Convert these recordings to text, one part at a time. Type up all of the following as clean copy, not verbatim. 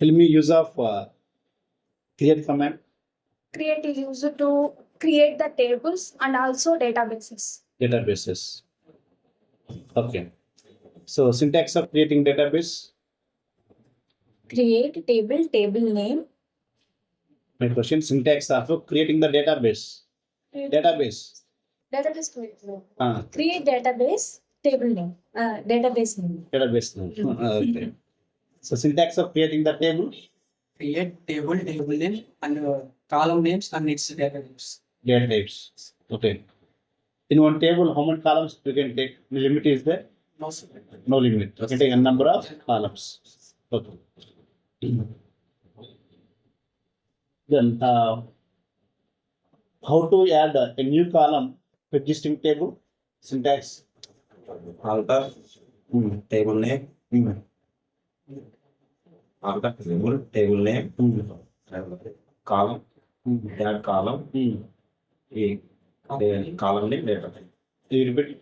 Tell me use of create command. Create is used to create the tables and also databases. Databases. Okay. So syntax of creating database. Create table, table name. My question, syntax of creating the database. Database. Database create database, table name. Database name. Database name. Okay. So syntax of creating the table. Create table, table name, and column names and its data names. Data types. Okay. In one table, how many columns you can take? The limit is there? No, sir. No limit. You can take a number of columns. Okay. Then how to add a new column to existing table? Syntax. Alter table name. Alter table name. Column. Add column. Column name data type. You repeat.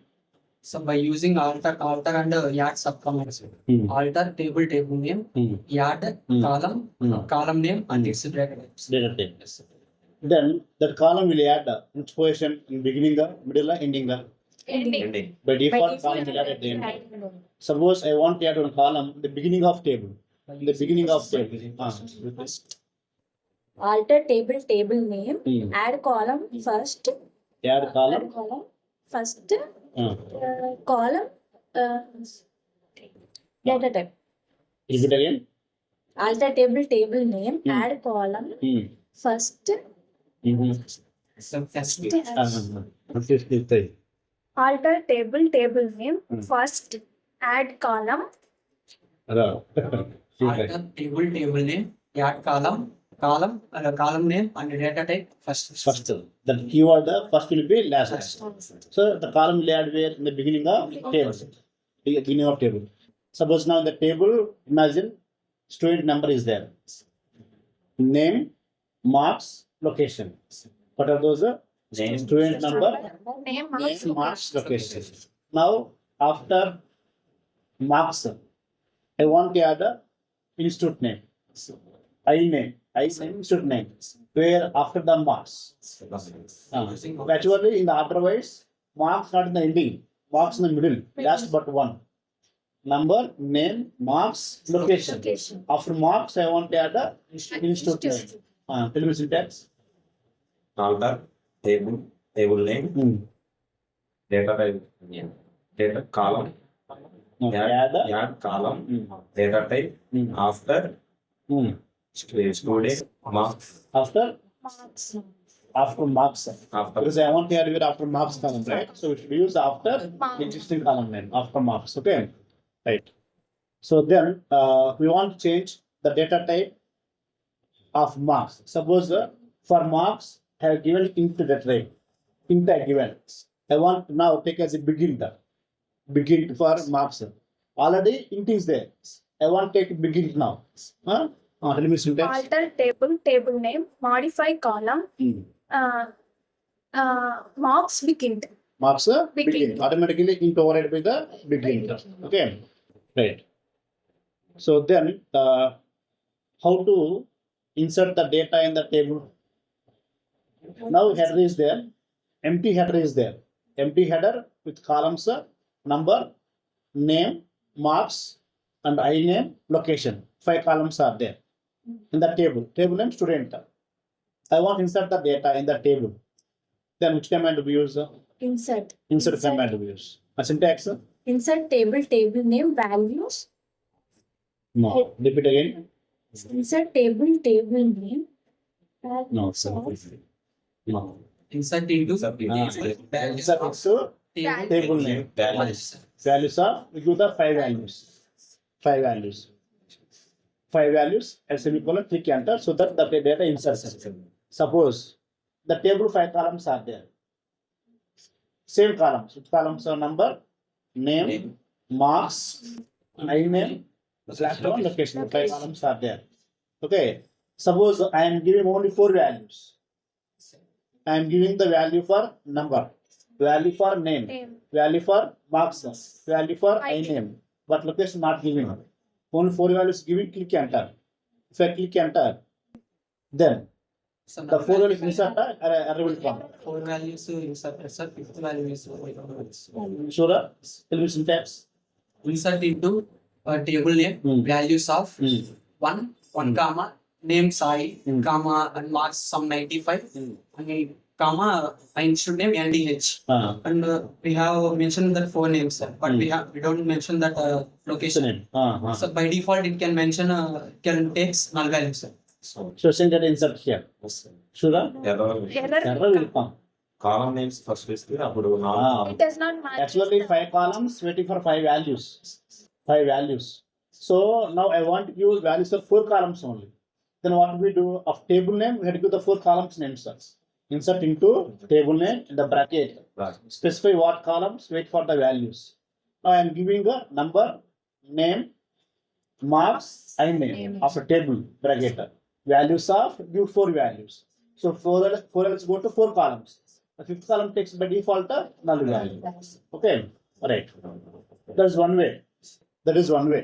So by using alter and add subcommands, alter table, table name, add column name and its data types. Data type. Then that column will add which position in beginning, middle, ending. Ending. By default, column will add at the end. Suppose I want to add one column in the beginning of table. In the beginning of table. Alter table, table name. Add column first. Add column. Add column first. Column data type. Repeat again. Alter table, table name. Add column first. So first, Alter table, table name. First. Add column. alter table, table name, add column name and data type first. First, the keyword first will be last. So the column will add where in the beginning of table. Beginning of table. Suppose now the table, imagine student number is there. Name, marks, location. What are those? Name. Student number, Name, name, marks, location. Now after marks, I want to add a institute name. I name, institute name. Where after the marks. Actually in the otherwise, marks not in the ending, marks in the middle, last but one. Number, name, marks, location. After marks, I want to add a institute name. Tell me syntax. Alter table name. Data type. Data column. Add column. Data type. After student marks. After marks. marks. After Because I want to add here after marks column, right? So we should use after existing column name, after marks. Okay. Right. So then we want to change the data type of marks. Suppose for marks, I have given int that type. Int I given. I want to now take as a begin for marks. Already int is there. I want to take begin now. Tell me syntax. Alter table, table name. Modify column. Marks begin. Marks begin. Automatically int override by the begin. Okay. Right. So then how to insert the data in the table? Now header is there. Empty header is there. Empty header with columns number, name, marks, and I name, location. 5 columns are there in the table. Table name student. I want to insert the data in the table. Then which command do we use? Insert. Insert command do we use. A syntax? Insert table, table name, values. No. Repeat again. Insert table, table name. No. Values. No. Insert into Insert into table name. Values are, we give the 5 values. 5 values. 5 values and semicolon, click enter so that the data inserts. Suppose the table 5 columns are there. Same columns. Which columns are number, name, marks, I name, last one location. 5 columns are there. Okay. Suppose I am giving only 4 values. I am giving the value for number, value for name, value for marks, value for I name, but location not giving. Only 4 values giving, click enter. If I click enter, then So the 4 values insert will come. 4 values insert, sir. 5th value is Sure, tell me syntax. insert into a table name, values of 1 comma, name Sai, comma, and marks some 95, and comma, institute name NDH. And we have mentioned that 4 names, sir, but we don't mention that location. So by default, it can mention can takes null value, sir. So send that insert here. Sure, Error. error will come. Column names first ఇస్తే అప్పుడు It does not match. Actually, 5 columns waiting for 5 values. 5 values. So now I want to give values of 4 columns only. Then what we do of table name? We have to give the 4 columns names. Insert into table name in the bracket. Specify what columns. Wait for the values. Now I am giving a number, name, marks, and name of a table bracket. Values of give 4 values. So 4 let's go to 4 columns. The 5th column takes by default a null value. Okay, right. That is one way. That is one way.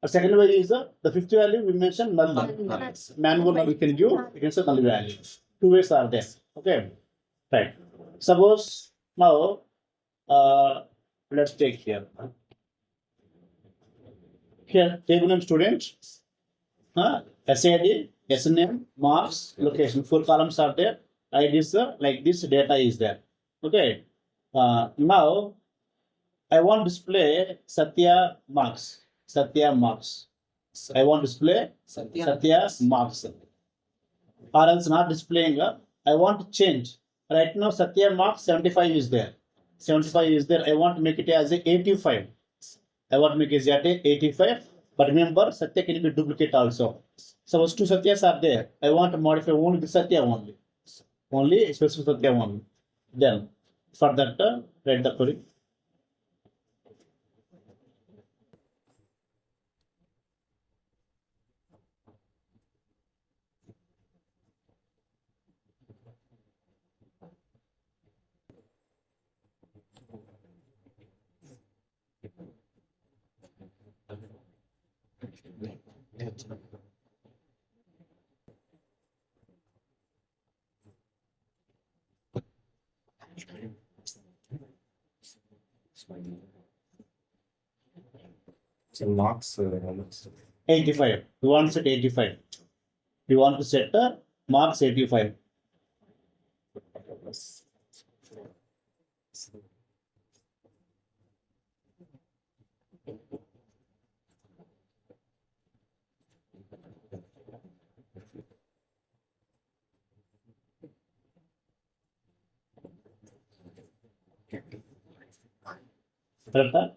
A second way is the 5th value we mentioned null. Manual null we can give, we can say null value. 2 ways are there. Okay, right. Suppose now let's take here. Here table name student, SID, SNM, marks, location. 4 columns are there. ID is like this, data is there. Okay. Now I want to display Satya marks. Satya marks. I want to display Satya marks. Or else not displaying. I want to change. Right now Satya marks 75 is there. 75 is there. I want to make it as a 85. I want to make it as a 85. But remember, Satya can be duplicate also. Suppose 2 Satyas are there. I want to modify only the Satya only. Only specific Satya only. Then for that, write the query. So marks 85. You want to set 85. You want to set marks 85. Correct?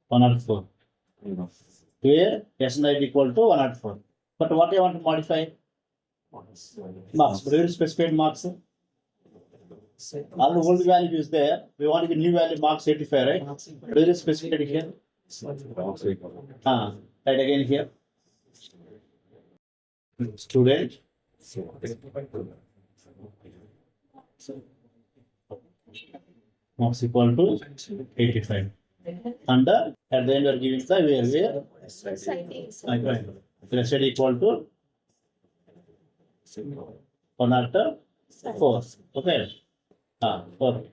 104. Where S and I equal to 104. But what I want to modify? Marks. But where is specified marks? All the old value is there. We want to give new value marks 85, right? Where is specified here? Right again here. Student. Marks equal to 85. And at the end we are giving the where rested equal to 104. Okay. Okay.